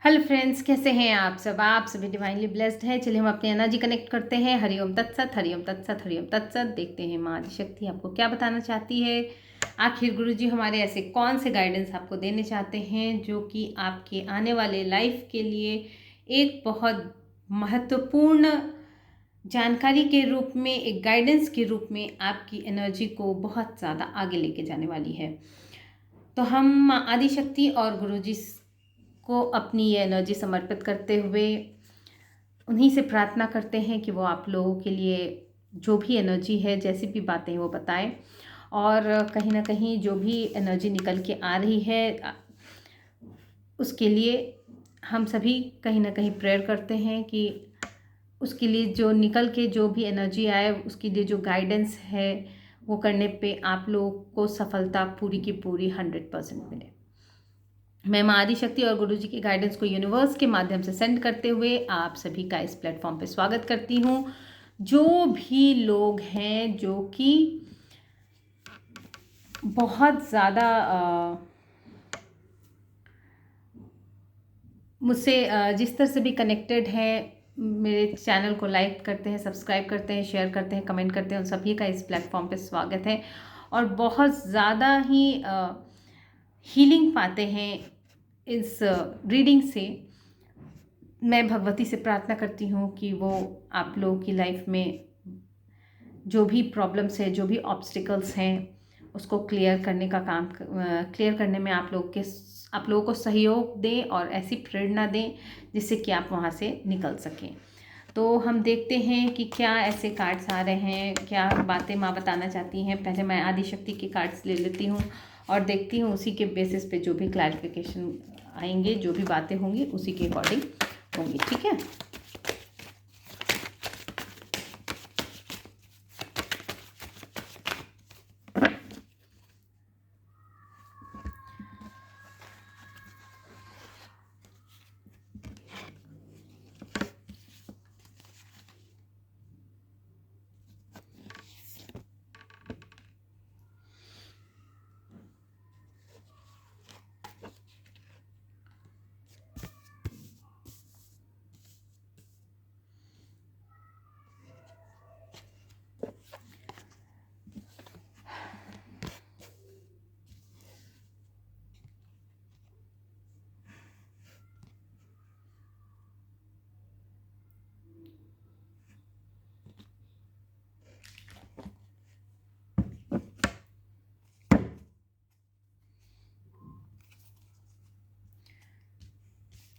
Hello friends, कैसे हैं आप सभी डिवाइनली ब्लेस्ड हैं। चलिए हम अपनी एनर्जी कनेक्ट करते हैं। हरिओम तत्सत, हरिओम तत्सत, हरिओम तत्सत। देखते हैं माँ आदिशक्ति आपको क्या बताना चाहती है। आखिर गुरुजी हमारे ऐसे कौन से गाइडेंस आपको देने चाहते हैं जो कि आपके आने वाले लाइफ के लिए एक बहुत महत्वपूर्ण जानकारी के रूप में, एक गाइडेंस के रूप में आपकी एनर्जी को बहुत ज़्यादा आगे लेके जाने वाली है। तो हम माँ आदिशक्ति और गुरुजी को अपनी ये एनर्जी समर्पित करते हुए उन्हीं से प्रार्थना करते हैं कि वो आप लोगों के लिए जो भी एनर्जी है, जैसी भी बातें हैं वो बताएं। और कहीं ना कहीं जो भी एनर्जी निकल के आ रही है उसके लिए हम सभी कहीं ना कहीं प्रेयर करते हैं कि उसके लिए जो निकल के जो भी एनर्जी आए, उसके लिए जो गाइडेंस है वो करने पे आप लोगों को सफलता पूरी की पूरी 100% मिले। मैं माँ आदिशक्ति और गुरुजी के गाइडेंस को यूनिवर्स के माध्यम से सेंड करते हुए आप सभी का इस प्लेटफॉर्म पे स्वागत करती हूँ। जो भी लोग हैं जो कि बहुत ज़्यादा मुझसे जिस तरह से भी कनेक्टेड हैं, मेरे चैनल को लाइक करते हैं, सब्सक्राइब करते हैं, शेयर करते हैं, कमेंट करते हैं, उन सभी का इस प्लेटफॉर्म पे स्वागत है। और बहुत ज़्यादा ही हीलिंग पाते हैं इस रीडिंग से। मैं भगवती से प्रार्थना करती हूँ कि वो आप लोगों की लाइफ में जो भी प्रॉब्लम्स है, जो भी ऑब्स्टिकल्स हैं, उसको क्लियर करने का काम क्लियर करने में आप लोगों को सहयोग दें और ऐसी प्रेरणा दें जिससे कि आप वहाँ से निकल सकें। तो हम देखते हैं कि क्या ऐसे कार्ड्स आ रहे हैं, क्या बातें माँ बताना चाहती हैं। पहले मैं आदिशक्ति के कार्ड्स ले लेती हूँ और देखती हूँ, उसी के बेसिस पे जो भी क्लैरिफिकेशन आएंगे, जो भी बातें होंगी उसी के अकॉर्डिंग होंगी। ठीक है।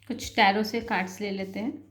कुछ टैरो से कार्ड्स ले लेते हैं।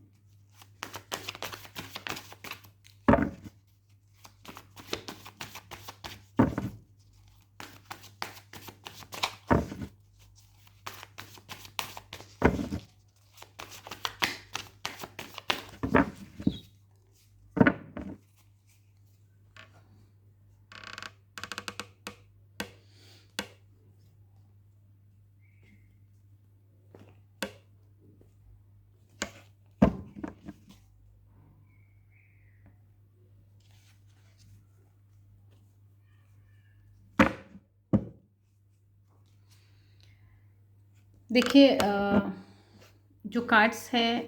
देखिए, जो कार्ड्स हैं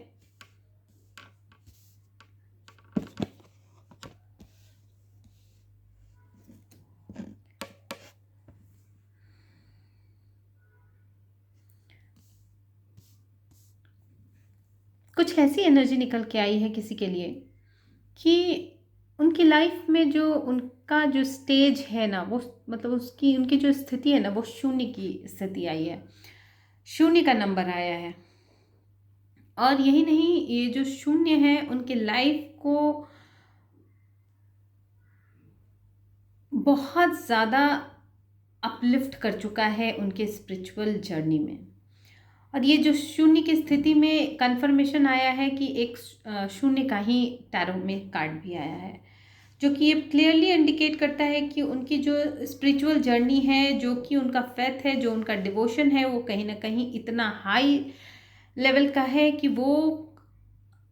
कुछ ऐसी एनर्जी निकल के आई है किसी के लिए कि उनकी लाइफ में जो उनका जो स्टेज है ना, वो मतलब उसकी उनकी जो स्थिति है ना, वो शून्य की स्थिति आई है। शून्य का नंबर आया है। और यही नहीं, ये जो शून्य है उनके लाइफ को बहुत ज़्यादा अपलिफ्ट कर चुका है उनके स्पिरिचुअल जर्नी में। और ये जो शून्य की स्थिति में कंफर्मेशन आया है कि एक शून्य का ही टैरो में कार्ड भी आया है, जो कि ये क्लियरली इंडिकेट करता है कि उनकी जो स्पिरिचुअल जर्नी है, जो कि उनका फेथ है, जो उनका डिवोशन है, वो कहीं ना कहीं इतना हाई लेवल का है कि वो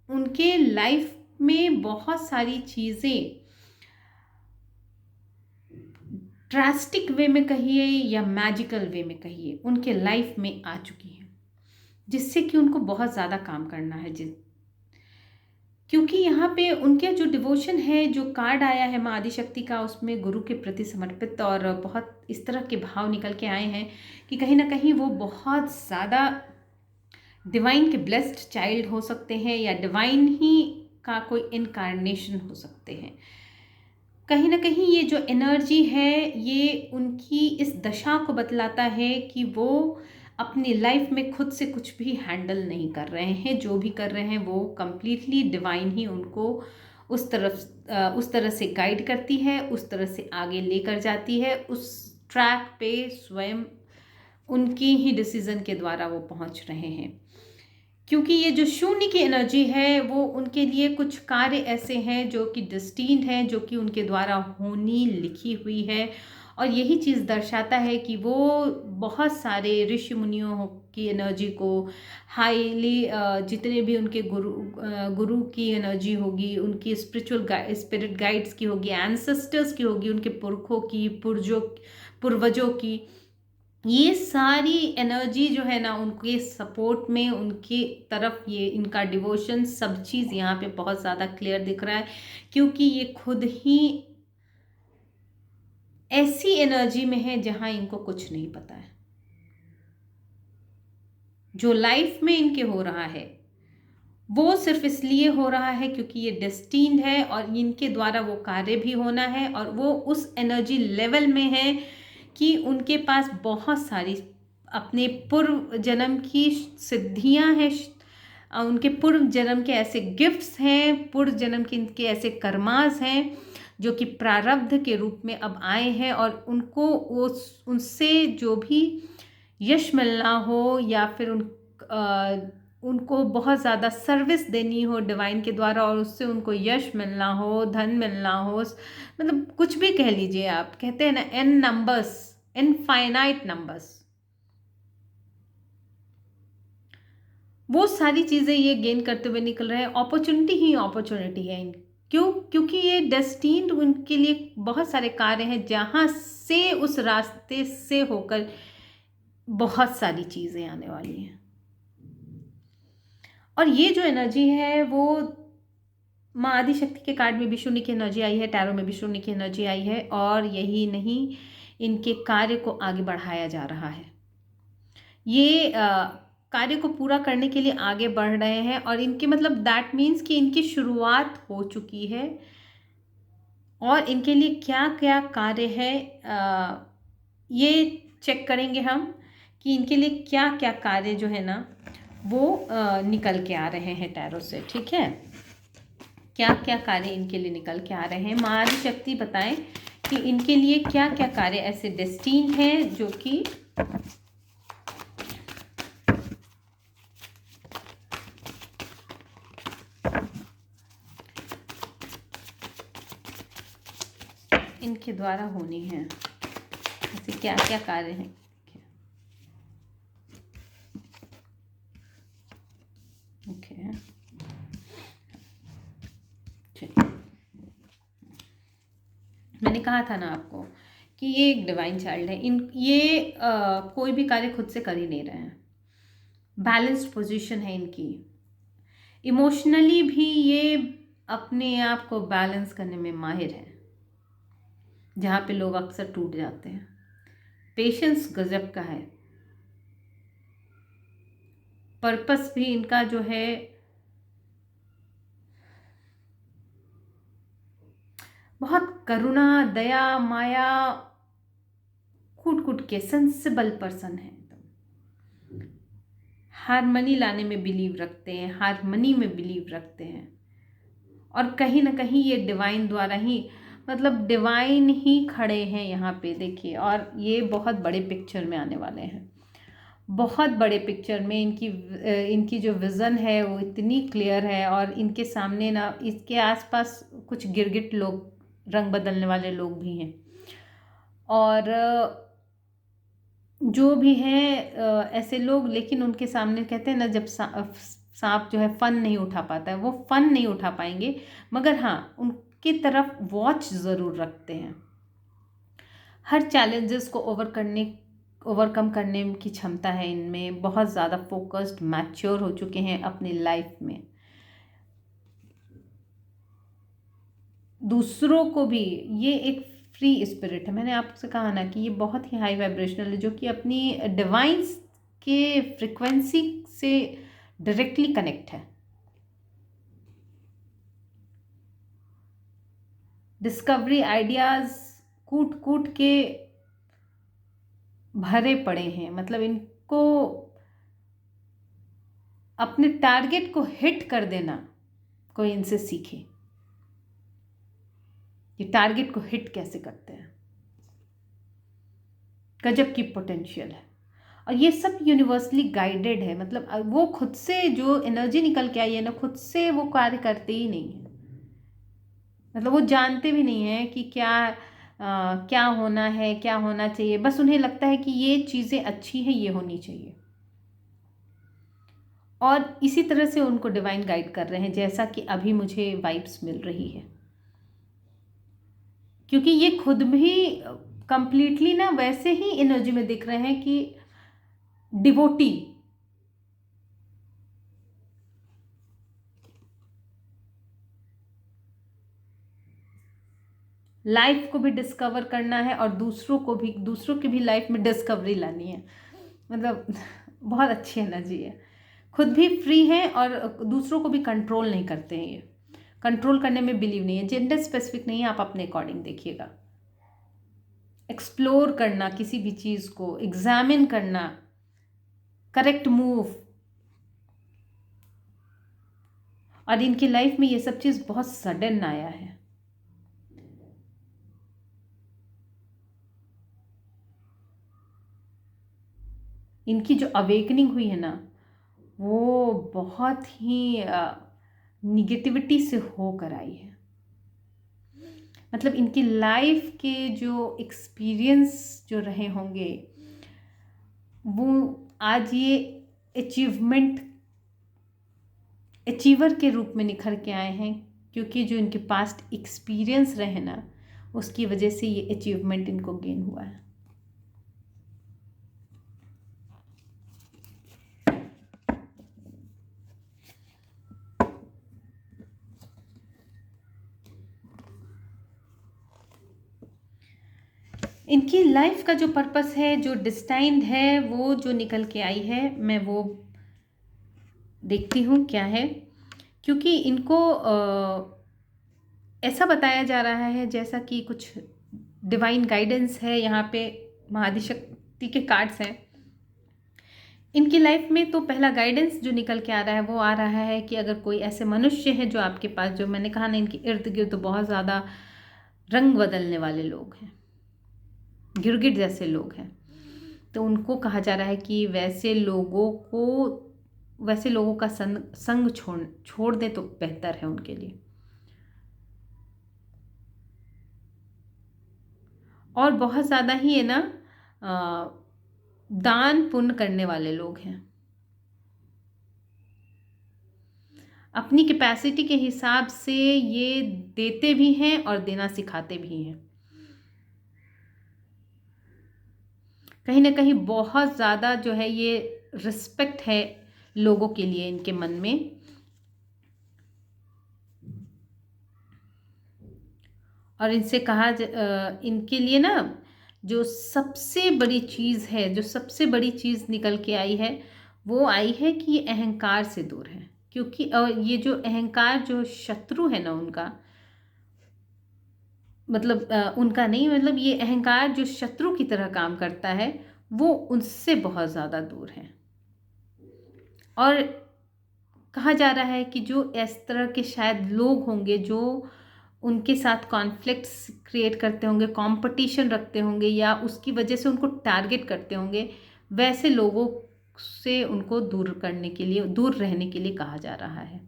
उनके लाइफ में बहुत सारी चीज़ें ड्रास्टिक वे में कहिए या मैजिकल वे में कहिए, उनके लाइफ में आ चुकी हैं। जिससे कि उनको बहुत ज़्यादा काम करना है। क्योंकि यहाँ पे उनके जो डिवोशन है, जो कार्ड आया है माँ आदिशक्ति का, उसमें गुरु के प्रति समर्पित और बहुत इस तरह के भाव निकल के आए हैं कि कहीं ना कहीं वो बहुत ज़्यादा डिवाइन के ब्लेस्ड चाइल्ड हो सकते हैं, या डिवाइन ही का कोई इनकारनेशन हो सकते हैं। कहीं ना कहीं ये जो एनर्जी है, ये उनकी इस दशा को बतलाता है कि वो अपनी लाइफ में खुद से कुछ भी हैंडल नहीं कर रहे हैं। जो भी कर रहे हैं वो कंप्लीटली डिवाइन ही उनको उस तरह से गाइड करती है, उस तरह से आगे लेकर जाती है। उस ट्रैक पे स्वयं उनकी ही डिसीजन के द्वारा वो पहुंच रहे हैं। क्योंकि ये जो शून्य की एनर्जी है, वो उनके लिए कुछ कार्य ऐसे हैं जो कि डिस्टीन्ड हैं, जो कि उनके द्वारा होनी लिखी हुई है। और यही चीज़ दर्शाता है कि वो बहुत सारे ऋषि मुनियों की एनर्जी को हाईली, जितने भी उनके गुरु की एनर्जी होगी, उनकी स्पिरिचुअल स्पिरिट गाइड्स की होगी, एंसेस्टर्स की होगी, उनके पुरखों की, पूर्वजों की, ये सारी एनर्जी जो है ना, उनके सपोर्ट में, उनकी तरफ ये इनका डिवोशन, सब चीज़ यहाँ पे बहुत ज़्यादा क्लियर दिख रहा है। क्योंकि ये खुद ही ऐसी एनर्जी में है जहाँ इनको कुछ नहीं पता है। जो लाइफ में इनके हो रहा है वो सिर्फ इसलिए हो रहा है क्योंकि ये डेस्टिन्ड है, और इनके द्वारा वो कार्य भी होना है। और वो उस एनर्जी लेवल में है कि उनके पास बहुत सारी अपने पूर्व जन्म की सिद्धियां हैं, उनके पूर्व जन्म के ऐसे गिफ्ट्स हैं, पूर्व जन्म के इनके ऐसे कर्मास हैं जो कि प्रारब्ध के रूप में अब आए हैं। और उनको उनसे जो भी यश मिलना हो, या फिर उनको बहुत ज़्यादा सर्विस देनी हो डिवाइन के द्वारा, और उससे उनको यश मिलना हो, धन मिलना हो, मतलब कुछ भी कह लीजिए आप, कहते हैं ना एन नंबर्स, इनफाइनाइट नंबर्स, वो सारी चीज़ें ये गेन करते हुए निकल रहे हैं। अपॉर्चुनिटी ही अपॉर्चुनिटी है। क्यों? क्योंकि ये डेस्टिन्ड उनके लिए बहुत सारे कार्य हैं जहाँ से उस रास्ते से होकर बहुत सारी चीज़ें आने वाली हैं। और ये जो एनर्जी है वो माँ आदिशक्ति के कार्ड में भी शून्य की एनर्जी आई है, टैरो में भी शून्य की एनर्जी आई है। और यही नहीं, इनके कार्य को आगे बढ़ाया जा रहा है। ये कार्य को पूरा करने के लिए आगे बढ़ रहे हैं, और इनके मतलब दैट मीन्स कि इनकी शुरुआत हो चुकी है। और इनके लिए क्या क्या कार्य है, ये चेक करेंगे हम कि इनके लिए क्या क्या कार्य जो है ना वो निकल के आ रहे हैं टैरो से। ठीक है, क्या क्या कार्य इनके लिए निकल के आ रहे हैं। माँ आदिशक्ति बताएं कि इनके लिए क्या क्या कार्य ऐसे डेस्टिन्ड हैं जो कि इनके द्वारा होनी है। ऐसे क्या क्या कार्य हैं। ओके, मैंने कहा था ना आपको कि ये एक डिवाइन चाइल्ड है। ये कोई भी कार्य खुद से कर ही नहीं रहे हैं। बैलेंस्ड पोजीशन है इनकी। इमोशनली भी ये अपने आप को बैलेंस करने में माहिर है, जहाँ पे लोग अक्सर टूट जाते हैं। पेशेंस गजब का है। पर्पस भी इनका जो है बहुत करुणा, दया, माया, कूट कूट के सेंसिबल पर्सन है। हारमनी लाने में बिलीव रखते हैं, हारमनी में बिलीव रखते हैं। और कहीं ना कहीं ये डिवाइन द्वारा ही, मतलब डिवाइन ही खड़े हैं यहाँ पे, देखिए। और ये बहुत बड़े पिक्चर में आने वाले हैं, बहुत बड़े पिक्चर में। इनकी जो विज़न है वो इतनी क्लियर है। और इनके सामने ना, इसके आसपास कुछ गिरगिट लोग, रंग बदलने वाले लोग भी हैं। और जो भी हैं ऐसे लोग, लेकिन उनके सामने कहते हैं ना, जब सांप जो है फन नहीं उठा पाता है, वो फन नहीं उठा पाएंगे, मगर हाँ उनकी तरफ वॉच ज़रूर रखते हैं। हर चैलेंजेस को ओवरकम करने की क्षमता है इनमें, बहुत ज़्यादा फोकस्ड, मैच्योर हो चुके हैं अपनी लाइफ में। दूसरों को भी, ये एक फ्री स्पिरिट है। मैंने आपसे कहा ना कि ये बहुत ही हाई वाइब्रेशनल है, जो कि अपनी डिवाइन्स के फ्रिक्वेंसी से डायरेक्टली कनेक्ट है। डिस्कवरी आइडियाज़ कूट कूट के भरे पड़े हैं। मतलब इनको अपने टारगेट को हिट कर देना कोई इनसे सीखे, ये टारगेट को हिट कैसे करते हैं। गजब की पोटेंशियल है, और ये सब यूनिवर्सली गाइडेड है। मतलब वो खुद से जो एनर्जी निकल के आई है ना, खुद से वो कार्य करते ही नहीं है। मतलब वो जानते भी नहीं है कि क्या होना है, क्या होना चाहिए। बस उन्हें लगता है कि ये चीज़ें अच्छी हैं, ये होनी चाहिए, और इसी तरह से उनको डिवाइन गाइड कर रहे हैं, जैसा कि अभी मुझे वाइब्स मिल रही है। क्योंकि ये खुद भी कंप्लीटली ना वैसे ही एनर्जी में दिख रहे हैं कि डिवोटी, लाइफ को भी डिस्कवर करना है और दूसरों की भी लाइफ में डिस्कवरी लानी है। मतलब बहुत अच्छी एनर्जी है, खुद भी फ्री है और दूसरों को भी कंट्रोल नहीं करते हैं। ये कंट्रोल करने में बिलीव नहीं है, जेंडर स्पेसिफिक नहीं है, आप अपने अकॉर्डिंग देखिएगा। एक्सप्लोर करना, किसी भी चीज़ को एग्जामिन करना, करेक्ट मूव, और इनकी लाइफ में ये सब चीज़ बहुत सडन आया है। इनकी जो अवेकनिंग हुई है ना, वो बहुत ही निगेटिविटी से होकर आई है। मतलब इनकी लाइफ के जो एक्सपीरियंस जो रहे होंगे, वो आज ये अचीवर के रूप में निखर के आए हैं। क्योंकि जो इनके पास्ट एक्सपीरियंस रहे ना, उसकी वजह से ये अचीवमेंट इनको गेन हुआ है। इनकी लाइफ का जो पर्पस है, जो डिस्टाइंड है, वो जो निकल के आई है, मैं वो देखती हूँ क्या है। क्योंकि इनको ऐसा बताया जा रहा है जैसा कि कुछ डिवाइन गाइडेंस है। यहाँ पे महाआदिशक्ति के कार्ड्स हैं। इनकी लाइफ में तो पहला गाइडेंस जो निकल के आ रहा है वो आ रहा है कि अगर कोई ऐसे मनुष्य है जो आपके पास, जो मैंने कहा ना, इनके इर्द गिर्द तो बहुत ज़्यादा रंग बदलने वाले लोग हैं, गिरगिट जैसे लोग हैं, तो उनको कहा जा रहा है कि वैसे लोगों का संग छोड़ दे तो बेहतर है उनके लिए। और बहुत ज़्यादा ही है ना दान पुण्य करने वाले लोग हैं, अपनी कैपेसिटी के हिसाब से ये देते भी हैं और देना सिखाते भी हैं। कहीं ना कहीं बहुत ज़्यादा जो है ये रिस्पेक्ट है लोगों के लिए इनके मन में। और इनसे इनके लिए ना जो सबसे बड़ी चीज़ है, जो सबसे बड़ी चीज़ निकल के आई है, वो आई है कि ये अहंकार से दूर है। क्योंकि ये जो अहंकार जो शत्रु है ना उनका, मतलब उनका नहीं, मतलब ये अहंकार जो शत्रु की तरह काम करता है, वो उनसे बहुत ज़्यादा दूर है। और कहा जा रहा है कि जो इस तरह के शायद लोग होंगे जो उनके साथ कॉन्फ्लिक्ट्स क्रिएट करते होंगे, कंपटीशन रखते होंगे, या उसकी वजह से उनको टारगेट करते होंगे, वैसे लोगों से उनको दूर रहने के लिए कहा जा रहा है।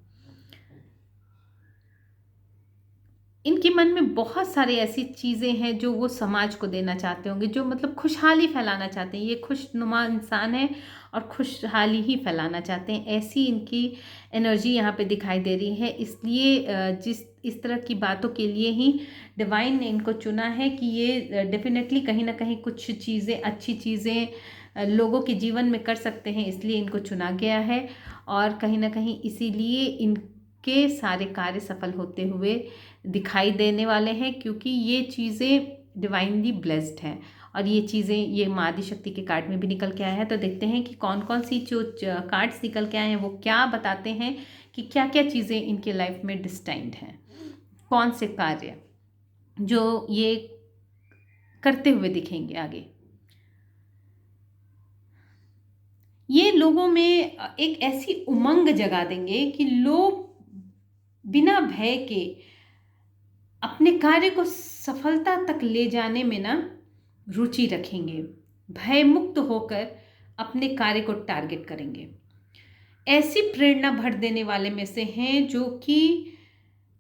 इनके मन में बहुत सारी ऐसी चीज़ें हैं जो वो समाज को देना चाहते होंगे, जो मतलब खुशहाली फैलाना चाहते हैं। ये खुशनुमा इंसान है और खुशहाली ही फैलाना चाहते हैं, ऐसी इनकी एनर्जी यहाँ पे दिखाई दे रही है। इसलिए इस तरह की बातों के लिए ही डिवाइन ने इनको चुना है कि ये डेफिनेटली कहीं ना कहीं कुछ चीज़ें, अच्छी चीज़ें लोगों के जीवन में कर सकते हैं, इसलिए इनको चुना गया है। और कहीं ना कहीं इसीलिए इनके सारे कार्य सफल होते हुए दिखाई देने वाले हैं, क्योंकि ये चीज़ें डिवाइनली ब्लेस्ड हैं। और ये चीज़ें, ये माँ आदिशक्ति के कार्ड में भी निकल के आया है। तो देखते हैं कि कौन कौन सी जो कार्ड्स निकल के आए हैं वो क्या बताते हैं कि क्या क्या चीज़ें इनके लाइफ में डिस्टाइंड हैं, कौन से कार्य जो ये करते हुए दिखेंगे आगे। ये लोगों में एक ऐसी उमंग जगा देंगे कि लोग बिना भय के अपने कार्य को सफलता तक ले जाने में ना रुचि रखेंगे, भय मुक्त होकर अपने कार्य को टारगेट करेंगे। ऐसी प्रेरणा भर देने वाले में से हैं जो कि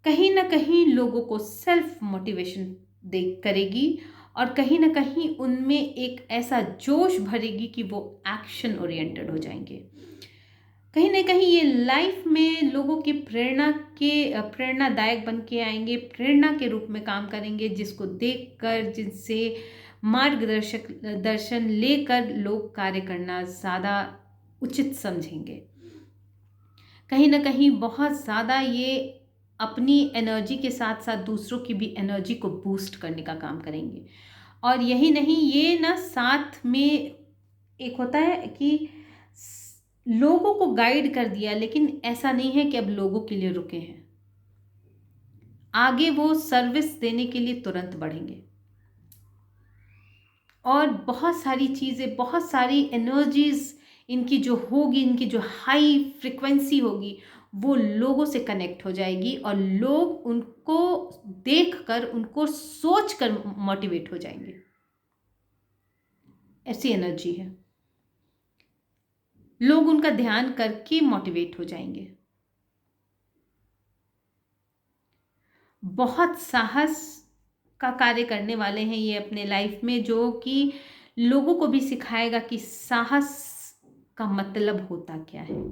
कहीं ना कहीं लोगों को सेल्फ मोटिवेशन दे करेगी, और कहीं ना कहीं उनमें एक ऐसा जोश भरेगी कि वो एक्शन ओरिएंटेड हो जाएंगे। कहीं ना कहीं ये लाइफ में लोगों की प्रेरणादायक बन के आएंगे, प्रेरणा के रूप में काम करेंगे, जिसको देखकर, जिनसे दर्शन लेकर लोग कार्य करना ज़्यादा उचित समझेंगे। कहीं ना कहीं बहुत ज़्यादा ये अपनी एनर्जी के साथ साथ दूसरों की भी एनर्जी को बूस्ट करने का काम करेंगे। और यही नहीं, ये ना साथ में एक होता है कि लोगों को गाइड कर दिया, लेकिन ऐसा नहीं है कि अब लोगों के लिए रुके हैं, आगे वो सर्विस देने के लिए तुरंत बढ़ेंगे। और बहुत सारी चीज़ें, बहुत सारी एनर्जीज इनकी जो होगी, इनकी जो हाई फ्रिक्वेंसी होगी, वो लोगों से कनेक्ट हो जाएगी और लोग उनको देखकर, उनको सोचकर मोटिवेट हो जाएंगे। ऐसी एनर्जी है, लोग उनका ध्यान करके मोटिवेट हो जाएंगे। बहुत साहस का कार्य करने वाले हैं ये अपने लाइफ में, जो कि लोगों को भी सिखाएगा कि साहस का मतलब होता क्या है।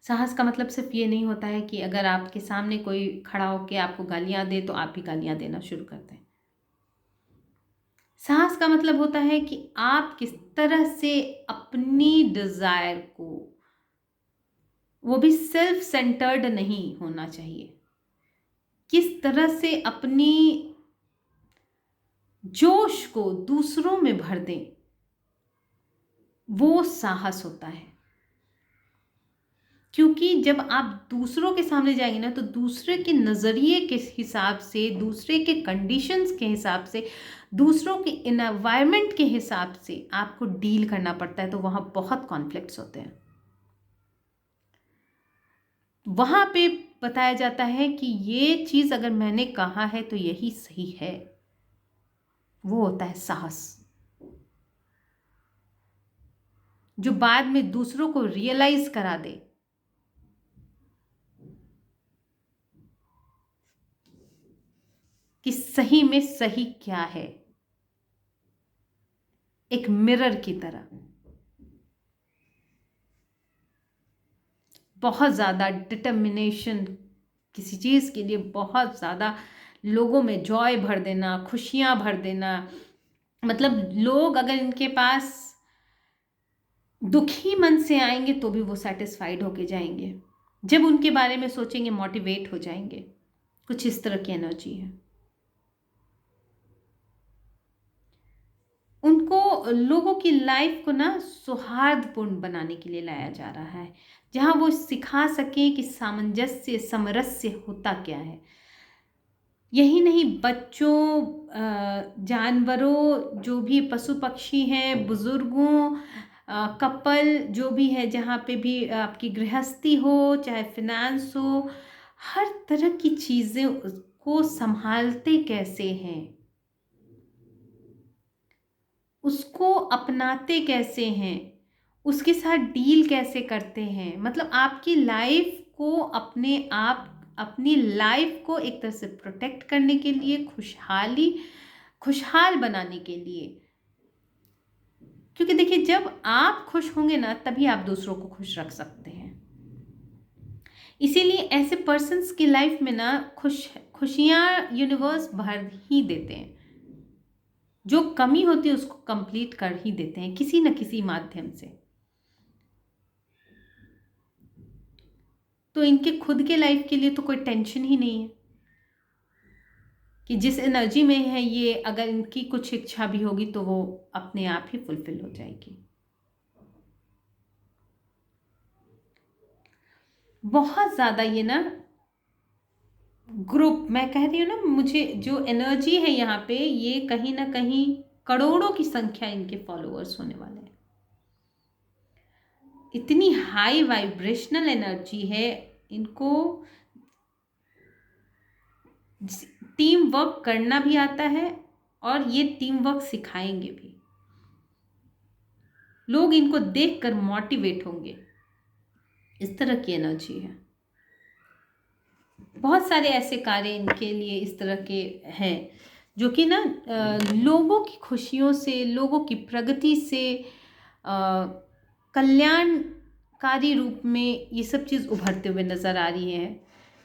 साहस का मतलब सिर्फ ये नहीं होता है कि अगर आपके सामने कोई खड़ा होकर आपको गालियां दे तो आप भी गालियां देना शुरू कर दें। साहस का मतलब होता है कि आप किस तरह से अपनी डिजायर को, वो भी सेल्फ सेंटर्ड नहीं होना चाहिए, किस तरह से अपनी जोश को दूसरों में भर दें, वो साहस होता है। क्योंकि जब आप दूसरों के सामने जाएंगे ना, तो दूसरे के नज़रिए के हिसाब से, दूसरे के कंडीशंस के हिसाब से, दूसरों के एनवायरनमेंट के हिसाब से आपको डील करना पड़ता है। तो वहाँ बहुत कॉन्फ्लिक्ट्स होते हैं। वहाँ पे बताया जाता है कि ये चीज़ अगर मैंने कहा है तो यही सही है, वो होता है साहस, जो बाद में दूसरों को रियलाइज करा दे कि सही में सही क्या है, एक मिरर की तरह। बहुत ज़्यादा डिटर्मिनेशन किसी चीज़ के लिए, बहुत ज़्यादा लोगों में जॉय भर देना, खुशियाँ भर देना। मतलब लोग अगर इनके पास दुखी मन से आएंगे तो भी वो सेटिस्फाइड होके जाएंगे, जब उनके बारे में सोचेंगे मोटिवेट हो जाएंगे। कुछ इस तरह की एनर्जी है। उनको लोगों की लाइफ को ना सौहार्दपूर्ण बनाने के लिए लाया जा रहा है, जहाँ वो सिखा सके कि सामंजस्य, समरस्य होता क्या है। यही नहीं, बच्चों, जानवरों, जो भी पशु पक्षी हैं, बुजुर्गों, कपल जो भी है, जहाँ पे भी आपकी गृहस्थी हो, चाहे फिनेंस हो, हर तरह की चीज़ें को संभालते कैसे हैं, उसको अपनाते कैसे हैं, उसके साथ डील कैसे करते हैं। मतलब आपकी लाइफ को अपने आप अपनी लाइफ को एक तरह से प्रोटेक्ट करने के लिए, खुशहाल बनाने के लिए। क्योंकि देखिए, जब आप खुश होंगे ना, तभी आप दूसरों को खुश रख सकते हैं। इसीलिए ऐसे पर्सन्स की लाइफ में ना खुशियां यूनिवर्स भर ही देते हैं। जो कमी होती है उसको कंप्लीट कर ही देते हैं किसी न किसी माध्यम से। तो इनके खुद के लाइफ के लिए तो कोई टेंशन ही नहीं है कि जिस एनर्जी में है ये, अगर इनकी कुछ इच्छा भी होगी तो वो अपने आप ही फुलफिल हो जाएगी। बहुत ज़्यादा ये ना ग्रुप, मैं कह रही हूँ ना, मुझे जो एनर्जी है यहाँ पे, ये कहीं ना कहीं करोड़ों की संख्या इनके फॉलोअर्स होने वाले हैं। इतनी हाई वाइब्रेशनल एनर्जी है इनको। टीम वर्क करना भी आता है और ये टीम वर्क सिखाएंगे भी। लोग इनको देखकर मोटिवेट होंगे, इस तरह की एनर्जी है। बहुत सारे ऐसे कार्य इनके लिए इस तरह के हैं जो कि ना लोगों की खुशियों से, लोगों की प्रगति से, कल्याणकारी रूप में ये सब चीज़ उभरते हुए नज़र आ रही है।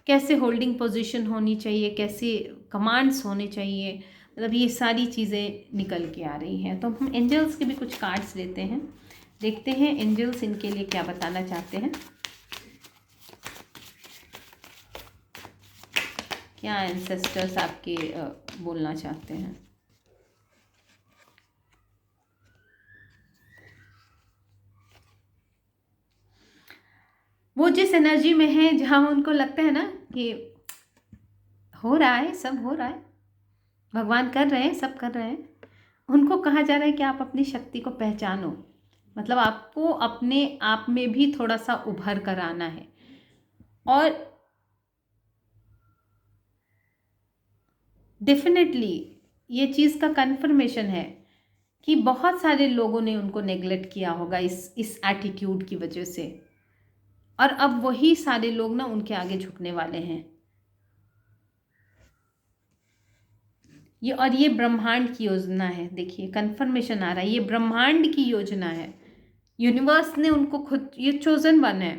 कैसे होल्डिंग पोजीशन होनी चाहिए, कैसे कमांड्स होने चाहिए, मतलब ये सारी चीज़ें निकल के आ रही हैं। तो हम एंजल्स के भी कुछ कार्ड्स लेते हैं, देखते हैं एंजल्स इनके लिए क्या बताना चाहते हैं। क्या एंसेस्टर्स आपके बोलना चाहते हैं। वो जिस एनर्जी में है जहाँ उनको लगता है ना कि हो रहा है, सब हो रहा है, भगवान कर रहे हैं, सब कर रहे हैं, उनको कहा जा रहा है कि आप अपनी शक्ति को पहचानो। मतलब आपको अपने आप में भी थोड़ा सा उभर कर आना है। और डेफिनेटली ये चीज़ का कन्फर्मेशन है कि बहुत सारे लोगों ने उनको नेग्लेक्ट किया होगा इस एटीट्यूड की वजह से, और अब वही सारे लोग ना उनके आगे झुकने वाले हैं। ये ब्रह्मांड की योजना है। देखिए कन्फर्मेशन आ रहा है, ये ब्रह्मांड की योजना है। यूनिवर्स ने उनको खुद, ये चोजन वन है,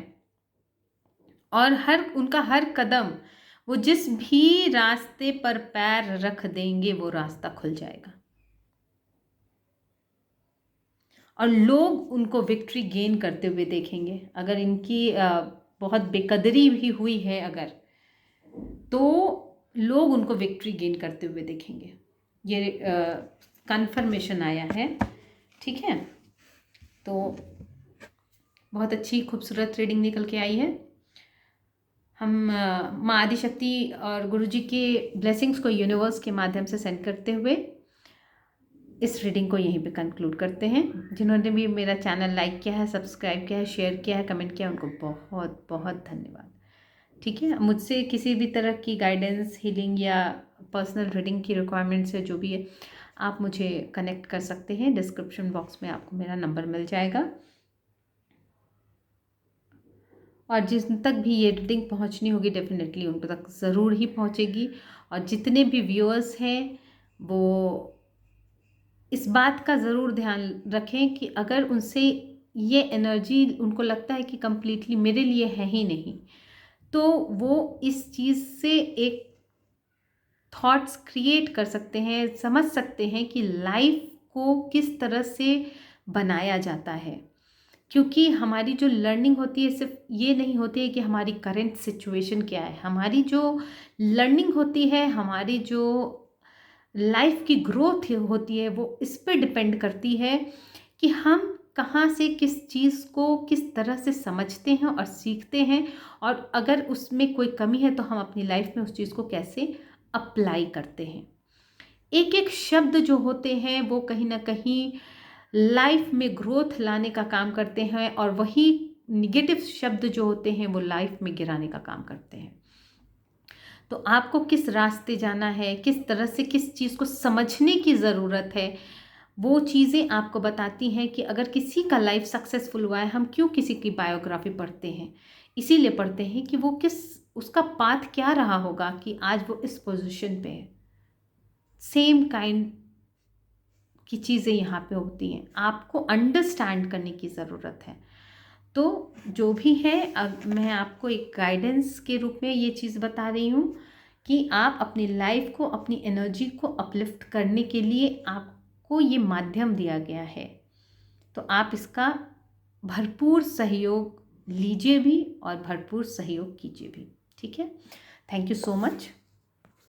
और उनका हर कदम, वो जिस भी रास्ते पर पैर रख देंगे वो रास्ता खुल जाएगा और लोग उनको विक्ट्री गेन करते हुए देखेंगे। अगर इनकी बहुत बेकदरी भी हुई है अगर, तो लोग उनको विक्ट्री गेन करते हुए देखेंगे। ये कन्फर्मेशन आया है, ठीक है। तो बहुत अच्छी खूबसूरत रीडिंग निकल के आई है। हम माँ आदिशक्ति और गुरुजी के ब्लेसिंग्स को यूनिवर्स के माध्यम से सेंड करते हुए इस रीडिंग को यहीं पे कंक्लूड करते हैं। जिन्होंने भी मेरा चैनल लाइक किया है, सब्सक्राइब किया है, शेयर किया है, कमेंट किया है, उनको बहुत बहुत धन्यवाद। ठीक है, मुझसे किसी भी तरह की गाइडेंस, हीलिंग या पर्सनल रीडिंग की रिक्वायरमेंट्स है जो भी है, आप मुझे कनेक्ट कर सकते हैं। डिस्क्रिप्शन बॉक्स में आपको मेरा नंबर मिल जाएगा। और जिन तक भी ये रीडिंग पहुंचनी होगी डेफिनेटली उन तक ज़रूर ही पहुंचेगी। और जितने भी व्यूअर्स हैं वो इस बात का ज़रूर ध्यान रखें कि अगर उनसे ये एनर्जी उनको लगता है कि कम्प्लीटली मेरे लिए है ही नहीं, तो वो इस चीज़ से एक थॉट्स क्रिएट कर सकते हैं, समझ सकते हैं कि लाइफ को किस तरह से बनाया जाता है। क्योंकि हमारी जो लर्निंग होती है सिर्फ ये नहीं होती है कि हमारी करंट सिचुएशन क्या है। हमारी जो लर्निंग होती है, हमारी जो लाइफ की ग्रोथ होती है, वो इस पर डिपेंड करती है कि हम कहाँ से किस चीज़ को किस तरह से समझते हैं और सीखते हैं, और अगर उसमें कोई कमी है तो हम अपनी लाइफ में उस चीज़ को कैसे अप्लाई करते हैं। एक एक शब्द जो होते हैं वो कहीं ना कहीं लाइफ में ग्रोथ लाने का काम करते हैं, और वही निगेटिव शब्द जो होते हैं वो लाइफ में गिराने का काम करते हैं। तो आपको किस रास्ते जाना है, किस तरह से किस चीज़ को समझने की ज़रूरत है, वो चीज़ें आपको बताती हैं कि अगर किसी का लाइफ सक्सेसफुल हुआ है, हम क्यों किसी की बायोग्राफी पढ़ते हैं? इसीलिए पढ़ते हैं कि वो उसका पाथ क्या रहा होगा कि आज वो इस पोजीशन पे है। सेम काइंड की चीज़ें यहाँ पे होती हैं, आपको अंडरस्टैंड करने की ज़रूरत है। तो जो भी है, मैं आपको एक गाइडेंस के रूप में ये चीज़ बता रही हूँ कि आप अपनी लाइफ को, अपनी एनर्जी को अपलिफ्ट करने के लिए आपको ये माध्यम दिया गया है। तो आप इसका भरपूर सहयोग लीजिए भी और भरपूर सहयोग कीजिए भी। ठीक है, थैंक यू सो मच।